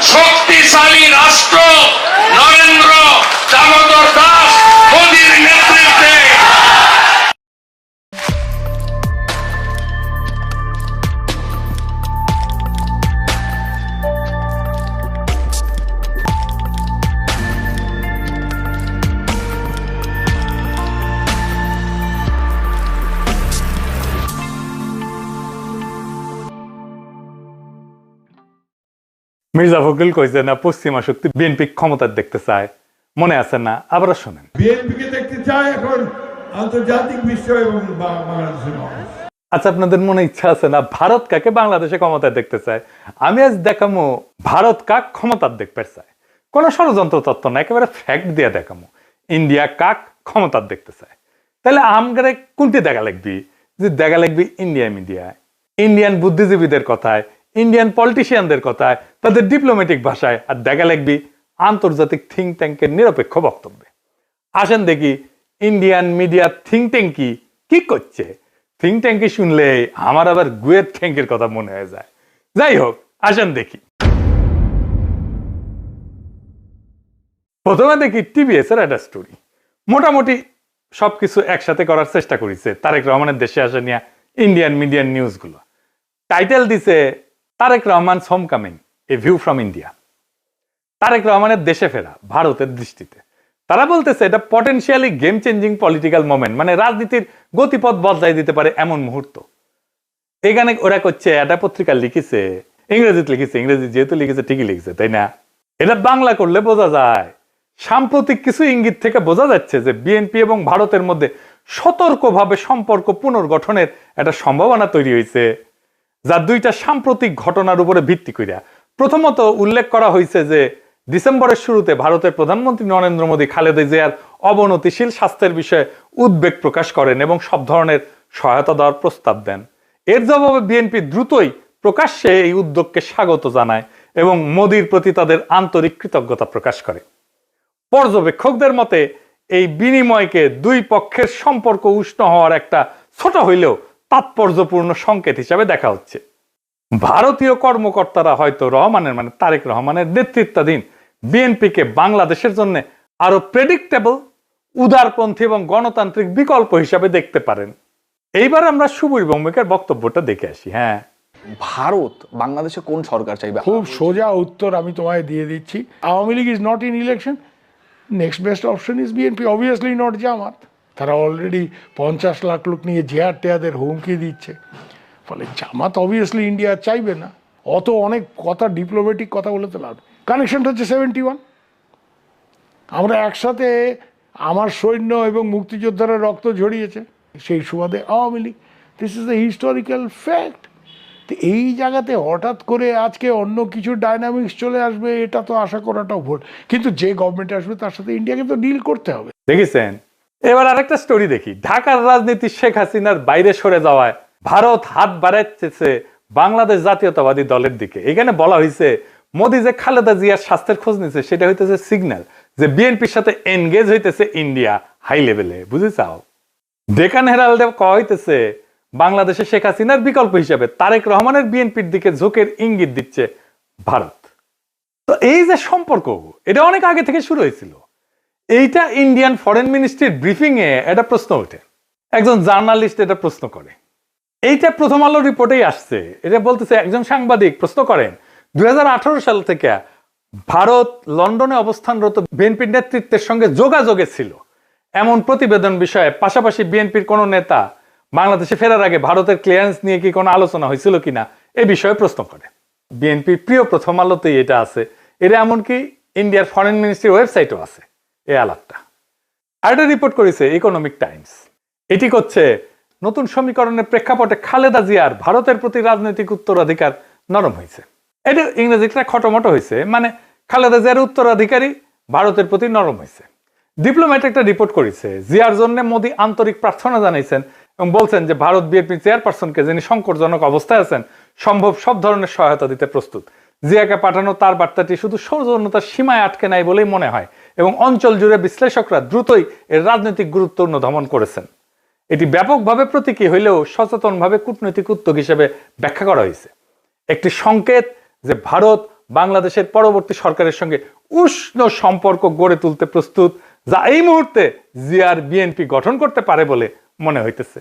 শক্তিশালী রাষ্ট্র নরেন্দ্র দামোদর দাস মোদীর নেতৃত্বে মির্জা ফখরুল কইছে না পশ্চিমা শক্তি বিএনপি ক্ষমতা দেখতে চায়, মনে আছে না? আবার শোনেন। বিএনপিকে দেখতে চায় এখন আন্তর্জাতিক বিশ্ব এবং বাংলাদেশের মানুষ। আচ্ছা, আপনাদের মনে ইচ্ছা আছে না ভারত কাকে বাংলাদেশে ক্ষমতায় দেখতে চায়? আমি আজ দেখামো ভারত কাক ক্ষমতার দেখতে চায়। কোন ষড়যন্ত্র তত্ত্ব না, একেবারে ফ্যাক্ট দিয়ে দেখামো ইন্ডিয়া কাক ক্ষমতার দেখতে চায়। তাহলে আমগারে কোনটি দেখা লাগবি? যে দেখা লাগবি ইন্ডিয়া মিডিয়ায়, ইন্ডিয়ান বুদ্ধিজীবীদের কথায়, ইন্ডিয়ান পলিটিশিয়ানদের কথায়, তাদের ডিপ্লোম্যাটিক ভাষায়, আর দেখা লাগবি আন্তর্জাতিক থিঙ্ক ট্যাঙ্কের নিরপেক্ষ বক্তব্যে। আসেন দেখি ইন্ডিয়ান মিডিয়া থিঙ্ক ট্যাঙ্ক কি করছে। থিঙ্ক ট্যাঙ্কি শুনলে আমার আবার গুয়ের ট্যাঙ্কের কথা মনে হয়ে যায়। যাই হোক, আসেন দেখি। প্রথমে দেখি টিভিএস এর একটা স্টোরি। মোটামুটি সবকিছু একসাথে করার চেষ্টা করেছে তারেক রহমানের দেশে আসা নিয়ে ইন্ডিয়ান মিডিয়ান নিউজ গুলো। টাইটেল দিছে Tarek Rahman home coming, a view from India. Tarek রহমানের দেশে ফেরা ভারতের দৃষ্টিতে। তারা বলতেছে এটা potentially game changing political moment, মানে রাজনীতির গতিপথ বদলাই দিতে পারে এমন মুহূর্ত। এখানে ওরা করছে, একটা পত্রিকা লিখেছে, ইংরেজিতে লিখেছে, ইংরেজি যেহেতু লিখেছে ঠিকই লিখেছে, তাই না? এটা বাংলা করলে বোঝা যায়। সাম্প্রতিক কিছু ইঙ্গিত থেকে বোঝা যাচ্ছে যে বিএনপি এবং ভারতের মধ্যে সতর্কভাবে সম্পর্ক পুনর্গঠনের একটা সম্ভাবনা তৈরি হয়েছে, যা দুইটা সাম্প্রতিক ঘটনার উপরে ভিত্তি করিয়া। প্রথমত উল্লেখ করা হয়েছে যে ডিসেম্বরের শুরুতে ভারতের প্রধানমন্ত্রী নরেন্দ্র মোদী খালেদা জিয়ার অবনতিশীল স্বাস্থ্যের বিষয়ে উদ্বেগ প্রকাশ করেন এবং সব ধরনের সহায়তা দেওয়ার প্রস্তাব দেন। এর জবাবে বিএনপি দ্রুতই প্রকাশ্যে এই উদ্যোগকে স্বাগত জানায় এবং মোদীর প্রতি তাদের আন্তরিক কৃতজ্ঞতা প্রকাশ করে। পর্যবেক্ষকদের মতে এই বিনিময়কে দুই পক্ষের সম্পর্ক উষ্ণ হওয়ার একটা ছোট হইলেও তাৎপর্যপূর্ণ সংকেত হিসাবে দেখা হচ্ছে। ভারতীয় কর্মকর্তারা হয়তো রহমানের, মানে তারেক রহমানের নেতৃত্বাধীন বিএনপিকে বাংলাদেশের জন্য আরো প্রেডিক্টেবল, উদারপন্থী এবং গণতান্ত্রিক বিকল্প হিসাবে দেখতে পারেন। এইবার আমরা সুবীর ভৌমিকের বক্তব্যটা দেখে আসি। হ্যাঁ, ভারত বাংলাদেশে কোন সরকার চাইবে? খুব সোজা উত্তর আমি তোমায় দিয়ে দিচ্ছি। Awami League is not in election, next best option is BNP, obviously not Jamaat. তারা অলরেডি 50 লাখ লোক নিয়ে জেহার টেয়াদের হুমকি দিচ্ছে। ফলে জামাত অবভিয়াসলি ইন্ডিয়া চাইবে না। অত অনেক কথা, ডিপ্লোম্যাটিক কথা বলে তো লাভ। কানেকশনটা হচ্ছে 71। আমরা একসাথে, আমার সৈন্য এবং মুক্তিযোদ্ধারা রক্ত ঝরিয়েছে, সেই সুবাদে Awami League. This is the historical fact. তো এই জায়গাতে হঠাৎ করে আজকে অন্য কিছু ডাইনামিক্স চলে আসবে, এটা তো আশা করাটাও ভুল। কিন্তু যে গভর্নমেন্ট আসবে তার সাথে ইন্ডিয়াকে তো ডিল করতে হবে। দেখেছেন? এবার আরেকটা স্টোরি দেখি। ঢাকার রাজনীতি শেখ হাসিনার বাইরে সরে যাওয়ায় ভারত হাত বাড়াচ্ছে বাংলাদেশ জাতীয়তাবাদী দলের দিকে। এখানে বলা হয়েছে মোদী যে খালেদা জিয়ার স্বাস্থ্যের খোঁজ নিচ্ছে, সেটা হইতেছে সিগন্যাল যে বিএনপির সাথে এনগেজ হইতেছে ইন্ডিয়া হাই লেভেলে। বুঝে চাও? ডেকান হেরাল্ডে কয়া হইতেছে বাংলাদেশে শেখ হাসিনার বিকল্প হিসেবে তারেক রহমানের বিএনপির দিকে ঝোঁকের ইঙ্গিত দিচ্ছে ভারত। তো এই যে সম্পর্ক, এটা অনেক আগে থেকে শুরু হয়েছিল। এইটা ইন্ডিয়ান ফরেন মিনিস্ট্রির ব্রিফিং এ একটা প্রশ্ন ওঠে। একজন জার্নালিস্ট এটা প্রশ্ন করে। এইটা প্রথম আলো রিপোর্টেই আসছে। এটা বলতেছে, একজন সাংবাদিক প্রশ্ন করেন 2018 সাল থেকে ভারত লন্ডনে অবস্থানরত বিএনপির নেতৃত্বের সঙ্গে যোগাযোগে ছিল এমন প্রতিবেদন বিষয়ে, পাশাপাশি বিএনপির কোন নেতা বাংলাদেশে ফেরার আগে ভারতের ক্লিয়ারেন্স নিয়ে কি কোনো আলোচনা হয়েছিল কিনা এ বিষয়ে প্রশ্ন করে। বিএনপির প্রিয় প্রথম আলোতেই এটা আছে। এটা এমনকি ইন্ডিয়ার ফরেন মিনিস্ট্রির ওয়েবসাইটও আছে এই আলাপটা। আর এটা রিপোর্ট করেছে ইকোনমিক টাইমস। এটি করছে নতুন সমীকরণের প্রেক্ষাপটে খালেদা জিয়ার ভারতের প্রতি রাজনৈতিক উত্তরাধিকার নরম হয়েছে। এটা ইংরেজিটা খটোমটো হয়েছে, মানে খালেদা জিয়ার উত্তরাধিকারী ভারতের প্রতি নরম হয়েছে। ডিপ্লোম্যাট একটা রিপোর্ট করেছে, জিয়ার জন্য মোদী আন্তরিক প্রার্থনা জানাইছেন এবং বলছেন যে ভারত বিএনপি চেয়ারপারসনকে, যিনি সংকটজনক অবস্থায় আছেন, সম্ভব সব ধরনের সহায়তা দিতে প্রস্তুত। জিয়াকে পাঠানো তার বার্তাটি শুধু সৌজন্যতার সীমায় আটকে নাই বলেই মনে হয় এবং অঞ্চল জুড়ে বিশ্লেষকরা দ্রুতই এর রাজনৈতিক গুরুত্ব অনুধাবন করেছেন। এটি ব্যাপকভাবে প্রতীকী হইলেও সচেতনভাবে কূটনৈতিক উদ্যোগ হিসেবে ব্যাখ্যা করা হয়েছে। একটি সংকেত যে ভারত বাংলাদেশের পরবর্তী সরকারের সঙ্গে উষ্ণ সম্পর্ক গড়ে তুলতে প্রস্তুত, যা এই মুহূর্তে জিয়ার বিএনপি গঠন করতে পারে বলে মনে হইতেছে।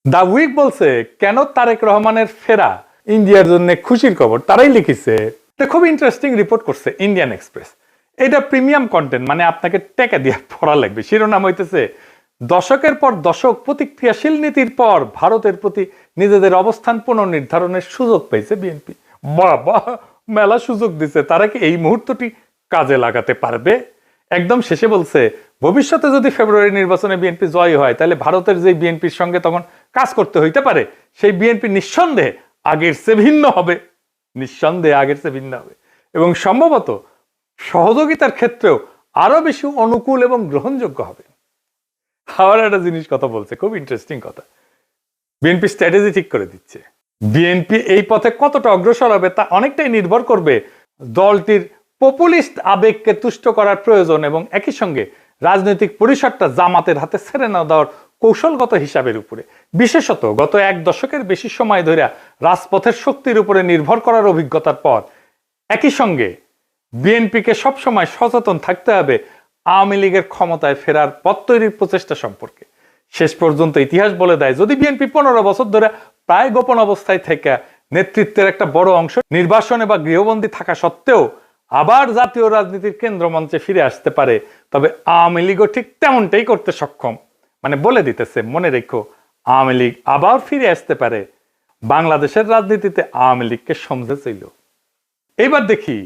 দা উইক বলছে, কেন তারেক রহমানের ফেরা ইন্ডিয়ার জন্য খুশির খবর, তারাই লিখেছে। এটা খুব ইন্টারেস্টিং রিপোর্ট করছে ইন্ডিয়ান এক্সপ্রেস। এটা প্রিমিয়াম কন্টেন্ট, মানে আপনাকে টাকা দিয়ে পড়া লাগবে। শিরোনাম হইতেছে, দশকের পর দশক প্রতিক্রিয়াশীল নীতির পর ভারতের প্রতি নিজেদের অবস্থান পুনর্নির্ধারণের সুযোগ পেয়েছে বিএনপি। বাবা, মেলা সুযোগ দিছে, তারা কি এই মুহূর্তটি কাজে লাগাতে পারবে? একদম শেষে বলছে, ভবিষ্যতে যদি ফেব্রুয়ারি নির্বাচনে বিএনপি জয় হয়, তাহলে ভারতের যে বিএনপির সঙ্গে তখন কাজ করতে হইতে পারে, সেই বিএনপি নিঃসন্দেহে আগের চেয়ে ভিন্ন হবে, নিঃসন্দেহে আগের চেয়ে ভিন্ন হবে, এবং সম্ভবত সহযোগিতার ক্ষেত্রেও আরো বেশি অনুকূল এবং গ্রহণযোগ্য হবে। আবার একটা জিনিস কথা বলছে, খুব ইন্টারেস্টিং কথা। বিএনপি স্ট্র্যাটেজি ঠিক করে দিচ্ছে। বিএনপি এই পথে কতটা অগ্রসর হবে তা অনেকটাই নির্ভর করবে দলটির পপুলিস্ট আবেগকে তুষ্ট করার প্রয়োজন এবং একই সঙ্গে রাজনৈতিক পরিসরটা জামাতের হাতে ছেড়ে না দেওয়ার কৌশলগত হিসাবের উপরে। বিশেষত গত এক দশকের বেশি সময় ধরে রাজপথের শক্তির উপরে নির্ভর করার অভিজ্ঞতার পর একই সঙ্গে বিএনপিকে সবসময় সচেতন থাকতে হবে আওয়ামী লীগের ক্ষমতায় ফেরার পথ তৈরির প্রচেষ্টা সম্পর্কে। শেষ পর্যন্ত ইতিহাস বলে দেয়, যদি বিএনপি 15 বছর ধরে প্রায় গোপন অবস্থায় থেকে নেতৃত্বের একটা বড় অংশ নির্বাসনে বা গৃহবন্দী থাকা সত্ত্বেও আবার জাতীয় রাজনীতির কেন্দ্রমঞ্চে ফিরে আসতে পারে, তবে আওয়ামী লীগও ঠিক তেমনটাই করতে সক্ষম। মানে বলে দিতেছে, মনে রেখো, আওয়ামী লীগ আবার ফিরে আসতে পারে। বাংলাদেশের রাজনীতিতে আওয়ামী লীগকে সমঝেছিল। এইবার দেখি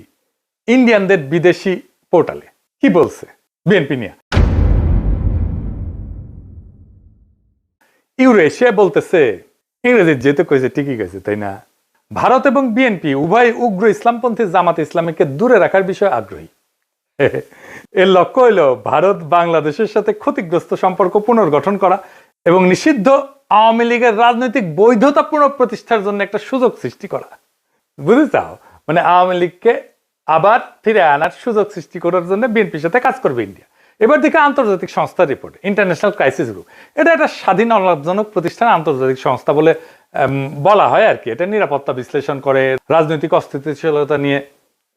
ইন্ডিয়ানদের বিদেশি পোর্টালে কি বলছে বিএনপি নিয়ে। ইউরেশিয়া বলতেছে, ইংরেজি যেহেতু কয়েছে ঠিকই গেছে, তাই না? ভারত এবং বিএনপি উভয় উগ্র ইসলামপন্থী জামাত ইসলামীকে দূরে রাখার বিষয়ে আগ্রহী। এর লক্ষ্য হইল ভারত বাংলাদেশের সাথে ক্ষতিগ্রস্ত সম্পর্ক পুনর্গঠন করা এবং নিষিদ্ধ আওয়ামী লীগের রাজনৈতিক বৈধতা পুনঃপ্রতিষ্ঠার জন্য একটা সুযোগ সৃষ্টি করা। বুঝতে চাও? মানে আওয়ামী লীগকে আবার ফিরে আনার সুযোগ সৃষ্টি করার জন্য বিএনপির সাথে কাজ করবে ইন্ডিয়া। এবার দিকে আন্তর্জাতিক সংস্থার রিপোর্ট, ইন্টারন্যাশনাল ক্রাইসিস গ্রুপ। এটা একটা স্বাধীন অলাভজনক প্রতিষ্ঠান, আন্তর্জাতিক সংস্থা বলে বলা হয় আর কি। এটা নিরাপত্তা বিশ্লেষণ করে, রাজনৈতিক অস্থিতিশীলতা নিয়ে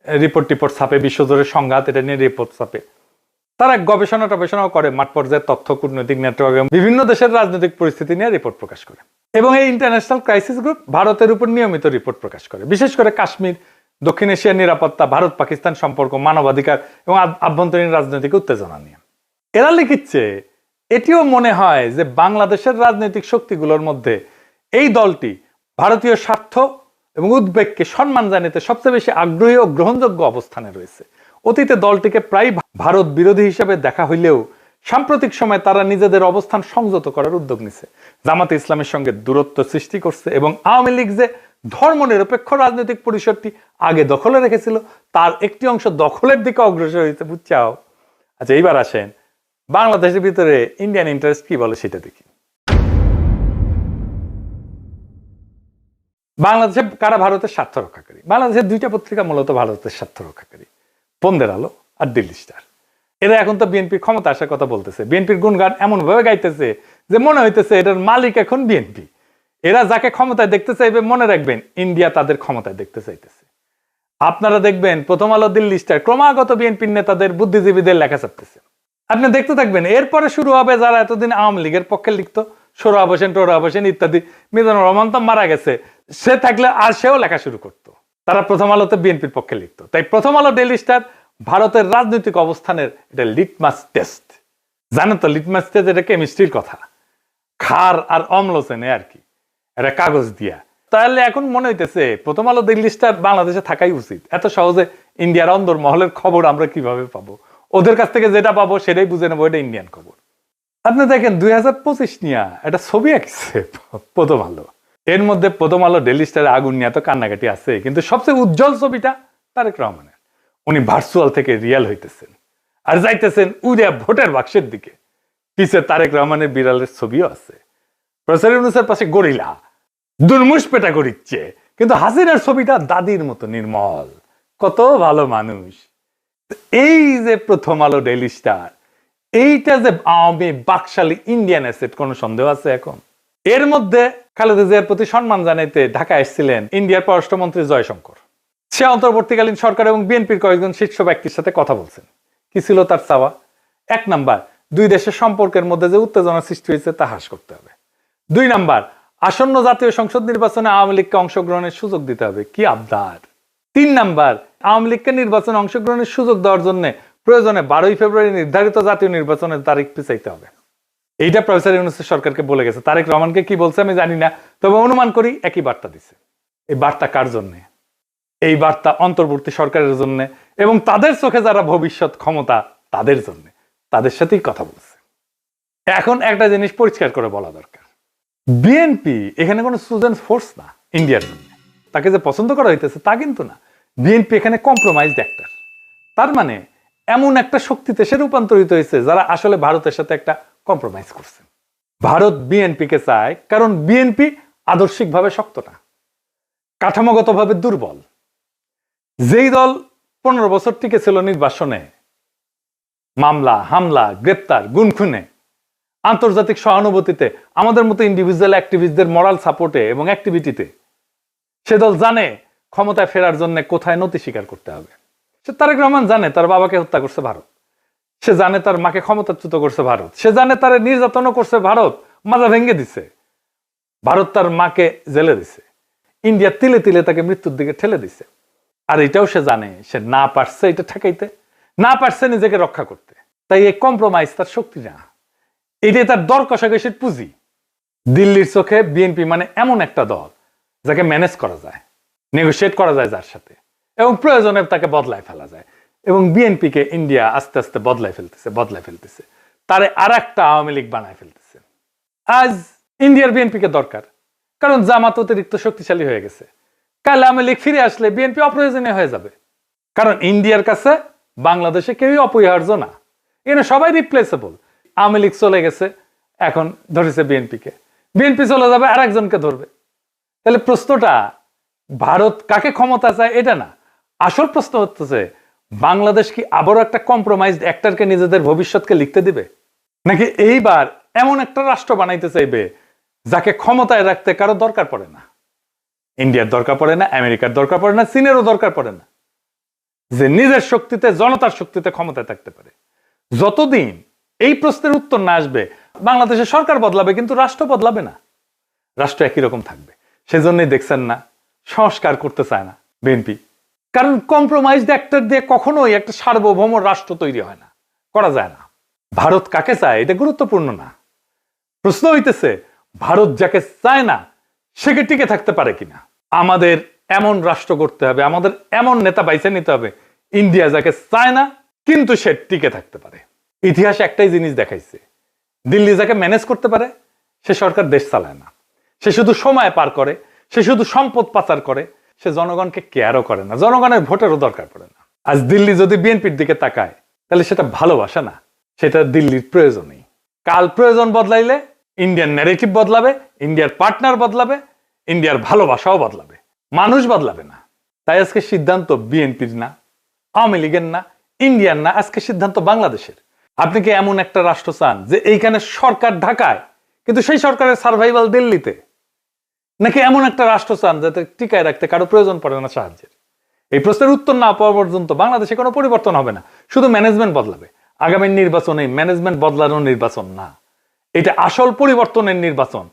রিপোর্ট ছাপে, বিশ্বজুড়ে সংঘাত এটা নিয়ে রিপোর্ট ছাপে। তারা গবেষণাও করে, মাঠ পর্যায়ে তথ্য, কূটনৈতিক নেটওয়ার্ক, বিভিন্ন দেশের রাজনৈতিক পরিস্থিতি নিয়ে রিপোর্ট প্রকাশ করে। এবং এই ইন্টারন্যাশনাল ক্রাইসিস গ্রুপ ভারতের উপর নিয়মিত রিপোর্ট প্রকাশ করে, বিশেষ করে কাশ্মীর, দক্ষিণ এশিয়ার নিরাপত্তা, ভারত পাকিস্তান সম্পর্ক, মানবাধিকার এবং আভ্যন্তরীণ রাজনৈতিক উত্তেজনা নিয়ে। এরা লিখিচ্ছে, এটিও মনে হয় যে বাংলাদেশের রাজনৈতিক শক্তিগুলোর মধ্যে এই দলটি ভারতীয় স্বার্থ এবং উদ্বেগকে সম্মান জানাতে সবচেয়ে বেশি আগ্রহী ও গ্রহণযোগ্য অবস্থানে রয়েছে। অতীতে দলটিকে প্রায় ভারত বিরোধী হিসেবে দেখা হইলেও সাম্প্রতিক সময়ে তারা নিজেদের অবস্থান সংযত করার উদ্যোগ নিছে, জামাতে ইসলামের সঙ্গে দূরত্ব সৃষ্টি করছে এবং আওয়ামী লীগ যে ধর্মনিরপেক্ষ রাজনৈতিক পরিসরটি আগে দখলে রেখেছিল তার একটি অংশ দখলের দিকে অগ্রসর হয়েছে। বুঝছাও? আচ্ছা, এইবার আসেন বাংলাদেশের ভিতরে ইন্ডিয়ান ইন্টারেস্ট কি বলে সেটা দেখি। বাংলাদেশে কারা ভারতের স্বার্থ রক্ষাকারী? বাংলাদেশের দুইটা পত্রিকা মূলত ভারতের স্বার্থ রক্ষাকারী, বন্দের আলো আর দিল্লি স্টার। এরা এখন তো বিএনপির ক্ষমতা আসার কথা বলতেছে, বিএনপির গুণগান এমন ভাবে গাইতেছে যে মনে হইতেছে এটার মালিক এখন বিএনপি। এরা যাকে ক্ষমতায় দেখতে চাইবে, মনে রাখবেন ইন্ডিয়া তাদের ক্ষমতায় দেখতে চাইতেছে। আপনারা দেখবেন প্রথম আলো, দিল্লি স্টার ক্রমাগত বিএনপির নেতাদের, বুদ্ধিজীবীদের লেখা ছাপতেছে। আপনি দেখতে থাকবেন, এরপরে শুরু হবে যারা এতদিন আওয়ামী লীগের পক্ষে লিখতো, সোহরাব হোসেন, টোহরাব হোসেন ইত্যাদি। মিজানুর রহমান তো মারা গেছে, সে থাকলে আর সেও লেখা শুরু করতো। তারা প্রথম আলোতে বিএনপির পক্ষে লিখতো। তাই প্রথম আলো, ডেইলি স্টার ভারতের রাজনৈতিক অবস্থানের এটা লিটমাস টেস্ট। জানেন তো লিটমাস টেস্ট এটা কেমিস্ট্রির কথা, ক্ষার আর অম্ল চেনে আর কি, এটা কাগজ দিয়া। তাহলে এখন মনে হইতেছে প্রথম আলো, দিল্লি স্টার বাংলাদেশে থাকাই উচিত। এত সহজে ইন্ডিয়ার অন্দর মহলের খবর আমরা কিভাবে পাবো? ওদের কাছ থেকে যেটা পাবো সেটাই বুঝে নেবো এটা ইন্ডিয়ান খবর। আপনি দেখেন 2025 নিয়ে একটা ছবি আঁকছে প্রথম আলো। এর মধ্যে প্রথম আলো, ডেইলি স্টারে আগুন নিয়ে তো কান্নাকাটি আছে, কিন্তু সবচেয়ে উজ্জ্বল ছবিটা তারেক রহমানের। উনি ভার্চুয়াল থেকে রিয়াল হইতেছেন আর যাইতেছেন উড়িয়া ভোটের বাক্সের দিকে। পিছে তারেক রহমানের বিড়ালের ছবিও আছে। প্রফেসর ইউনূসের পাশে গরিলা দুর্মুষ পেটা করিচ্ছে, কিন্তু হাসিনার ছবিটা দাদির মতো নির্মল, কত ভালো মানুষ। এই যে প্রথম আলো, ডেইলি স্টার, এইটা যে আওয়ামী বাকশালী ইন্ডিয়ান অ্যাসেট, কোনো সন্দেহ আছে এখন? এর মধ্যে খালেদা জিয়ার প্রতি সম্মান জানাইতে ঢাকা এসেছিলেন ইন্ডিয়ার পররাষ্ট্রমন্ত্রী জয়শঙ্কর। সে অন্তর্বর্তীকালীন সরকার এবং বিএনপির কয়েকজন শীর্ষ ব্যক্তির সাথে কথা বলছেন। কি ছিল তার চাওয়া? 1 নাম্বার, দুই দেশের সম্পর্কের মধ্যে যে উত্তেজনা সৃষ্টি হয়েছে তা হ্রাস করতে হবে। 2 নাম্বার, আসন্ন জাতীয় সংসদ নির্বাচনে আওয়ামী লীগকে অংশগ্রহণের সুযোগ দিতে হবে। কি আবদার! 3 নাম্বার, আওয়ামী লীগকে নির্বাচনে অংশগ্রহণের সুযোগ দেওয়ার জন্য প্রয়োজনে 12ই ফেব্রুয়ারি নির্ধারিত জাতীয় নির্বাচনের তারিখ পিছাইতে হবে। এইটা প্রফেসর ইউনূস সরকারকে বলে গেছে। তারেক রহমানকে কি বলছে আমি জানি না, তবে অনুমান করি একই বার্তা দিছে। এই বার্তা কার জন্য? এই বার্তা অন্তর্বর্তী সরকারের জন্য এবং তাদের চোখে যারা ভবিষ্যৎ ক্ষমতা তাদের জন্য, তাদের সাথেই কথা বলছে। এখন একটা জিনিস পরিষ্কার করে বলা দরকার, বিএনপি এখানে কোনো চুজেন ফোর্স না ইন্ডিয়ার জন্য। তাকে যে পছন্দ করা হইতেছে তা কিন্তু না। বিএনপি এখানে কম্প্রোমাইজড অ্যাক্টর। তার মানে এমন একটা শক্তিতে সে রূপান্তরিত হয়েছে যারা আসলে ভারতের সাথে একটা কম্প্রোমাইজ করছে। ভারত বিএনপিকে চায় কারণ বিএনপি আদর্শিকভাবে শক্ত না, কাঠামোগতভাবে দুর্বল। যেই দল 15 বছর টিকে ছিল নির্বাসনে, মামলা হামলা গ্রেপ্তার গুনখুনে, আন্তর্জাতিক সহানুভূতিতে, আমাদের মতো ইন্ডিভিজুয়াল অ্যাক্টিভিস্টদের মরাল সাপোর্টে এবং অ্যাক্টিভিটিতে, সে দল জানে ক্ষমতায় ফেরার জন্য কোথায় নতি স্বীকার করতে হবে। সে তারেক রহমান জানে তার বাবাকে হত্যা করছে ভারত, সে জানে তার মাকে ক্ষমতাচ্যুত করছে ভারত, সে জানে তার নির্যাতনও করছে ভারত, মাজা ভেঙে দিছে ভারত, তার মাকে জেলে দিছে, ইন্ডিয়া তিলে তিলে তাকে মৃত্যুর দিকে ঠেলে দিছে। আর এটাও সে জানে সে না পারছে এটা ঠেকাইতে, না পারছে নিজেকে রক্ষা করতে। তাই এই কম্প্রোমাইজ তার শক্তি না, এটাই তার দর কষাকষির পুঁজি। দিল্লির চোখে বিএনপি মানে এমন একটা দল যাকে ম্যানেজ করা যায়, নেগোশিয়েট করা যায় যার সাথে, এবং প্রয়োজনে তাকে বদলায় ফেলা যায়। এবং বিএনপিকে ইন্ডিয়া আস্তে আস্তে বদলায় ফেলতেছে, তারে আর একটা আওয়ামী লীগ বানায় ফেলতেছে। আজ ইন্ডিয়ার বিএনপিকে দরকার, কারণ জামাত অতিরিক্ত শক্তিশালী হয়ে গেছে। কাল আওয়ামী লীগ ফিরে আসলে বিএনপি অপ্রয়োজনীয় হয়ে যাবে, কারণ ইন্ডিয়ার কাছে বাংলাদেশে কেউই অপরিহার্য না, এখানে সবাই রিপ্লেসেবল। আওয়ামী লীগ চলে গেছে, এখন ধরেছে বিএনপিকে, বিএনপি চলে যাবে আর একজনকে ধরবে। তাহলে প্রশ্নটা ভারত কাকে ক্ষমতা চায় এটা না, আসল প্রশ্ন হচ্ছে বাংলাদেশ কি আবারও একটা কম্প্রোমাইজড অ্যাক্টরকে নিজেদের ভবিষ্যৎকে লিখতে দিবে, নাকি এইবার এমন একটা রাষ্ট্র বানাইতে চাইবে যাকে ক্ষমতায় রাখতে কারো দরকার পড়ে না। ইন্ডিয়ার দরকার পড়ে না, আমেরিকার দরকার পড়ে না, চীনেরও দরকার পড়ে না, যে নিজের শক্তিতে জনতার শক্তিতে ক্ষমতায় থাকতে পারে। যতদিন এই প্রশ্নের উত্তর না আসবে বাংলাদেশের সরকার বদলাবে কিন্তু রাষ্ট্র বদলাবে না, রাষ্ট্র একই রকম থাকবে। সেজন্যই দেখছেন না সংস্কার করতে চায় না বিএনপি, কারণ কম্প্রোমাইজড অ্যাক্টর দিয়ে কখনোই একটা সার্বভৌম রাষ্ট্র তৈরি হয় না, করা যায় না। ভারত কাকে চায় এটা গুরুত্বপূর্ণ না, প্রশ্ন হইতেছে ভারত যাকে চায় না সে কি টিকে থাকতে পারে কিনা। আমাদের এমন রাষ্ট্র করতে হবে, আমাদের এমন নেতা বাইছে নিতে হবে ইন্ডিয়া যাকে চায় না কিন্তু সে টিকে থাকতে পারে। ইতিহাস একটাই জিনিস দেখাইছে, দিল্লি যাকে ম্যানেজ করতে পারে সে সরকার দেশ চালায় না, সে শুধু সময় পার করে, সে শুধু সম্পদ পাচার করে, সে জনগণকে কেয়ারও করে না, জনগণের ভোটেরও দরকার পড়ে না। আজ দিল্লি যদি বিএনপির দিকে তাকায় তাহলে সেটা ভালোবাসা না, সেটা দিল্লির প্রয়োজনই। কাল প্রয়োজন বদলাইলে ইন্ডিয়ান ন্যারেটিভ বদলাবে, ইন্ডিয়ার পার্টনার বদলাবে, ইন্ডিয়ার ভালোবাসাও বদলাবে, মানুষ বদলাবে না। তাই আজকে সিদ্ধান্ত বিএনপির না, আওয়ামী লীগের না, ইন্ডিয়ার না, আজকে সিদ্ধান্ত বাংলাদেশের। আপনি কি এমন একটা রাষ্ট্র চান যে এইখানে সরকার ঢাকায় কিন্তু সেই সরকারের সার্ভাইভাল দিল্লিতে, নাকি এমন একটা রাষ্ট্র চান যাতে টিকায় রাখতে কারো প্রয়োজন পড়ে না সাহায্যের? এই প্রশ্নের উত্তর না পাওয়া পর্যন্ত বাংলাদেশে কোনো পরিবর্তন হবে না, শুধু ম্যানেজমেন্ট বদলাবে। আগামী নির্বাচন এই ম্যানেজমেন্ট বদলানোর নির্বাচন না, এটা আসল পরিবর্তনের নির্বাচন,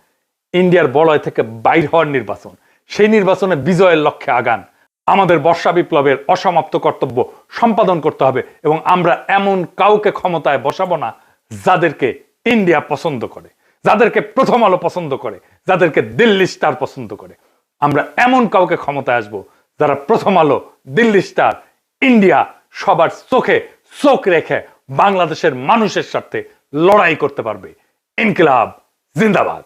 ইন্ডিয়ার বলয় থেকে বাইর হওয়ার নির্বাচন। সেই নির্বাচনে বিজয়ের লক্ষ্যে আগান। আমাদের বর্ষা বিপ্লবের অসমাপ্ত কর্তব্য সম্পাদন করতে হবে এবং আমরা এমন কাউকে ক্ষমতায় বসাবো না যাদেরকে ইন্ডিয়া পছন্দ করে, যাদেরকে প্রথম আলো পছন্দ করে, যাদেরকে দিল্লি স্টার পছন্দ করে। আমরা এমন কাউকে ক্ষমতায় আসবো যারা প্রথম আলো, দিল্লি স্টার, ইন্ডিয়া সবার চোখে চোখ রেখে বাংলাদেশের মানুষের সাথে লড়াই করতে পারবে। ইনকিলাব জিন্দাবাদ।